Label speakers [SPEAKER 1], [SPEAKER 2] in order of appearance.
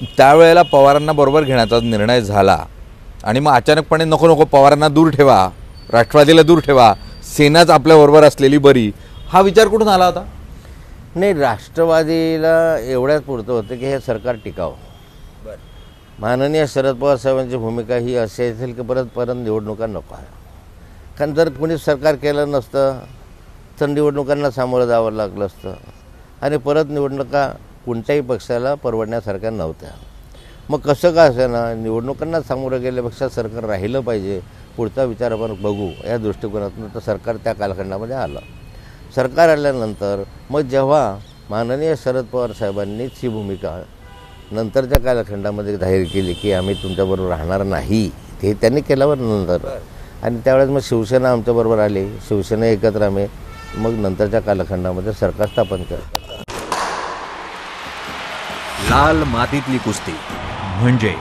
[SPEAKER 1] त्यावेळेला पवारांना बरोबर घेण्याचा निर्णय झाला आणि मग अचानकपणे नको नको पवारांना दूर ठेवा, राष्ट्रवादीला दूर ठेवा, सेनाच आपल्याबरोबर असलेली बरी, हा विचार कुठून आला होता?
[SPEAKER 2] नाही, राष्ट्रवादीला एवढ्याच पुरतं होतं की हे सरकार टिकावं. माननीय शरद पवार साहेबांची भूमिका ही अशी असेल की परत निवडणुका नको आहे. कारण जर कोणी सरकार केलं नसतं तर निवडणुकांना सामोरं जावं लागलं असतं आणि परत निवडणुका कोणत्याही पक्षाला परवडण्यासारख्या नव्हत्या. मग कसं का असेल ना, निवडणुकांना सामोरं गेल्यापेक्षा सरकार राहिलं पाहिजे, पुढचा विचार आपण बघू या दृष्टिकोनातून तर सरकार त्या कालखंडामध्ये आलं. सरकार आल्यानंतर मग जेव्हा माननीय शरद पवार साहेबांनीच ही भूमिका नंतरच्या कालखंडामध्ये जाहीर केली की आम्ही तुमच्याबरोबर राहणार नाही, ते त्यांनी केल्यावर नंतर आणि त्यावेळेस मग शिवसेना आमच्याबरोबर आली, शिवसेना एकत्र आम्ही मग नंतरच्या कालखंडामध्ये सरकार स्थापन केलं.
[SPEAKER 3] लाल मातीतली कुस्ती म्हणजे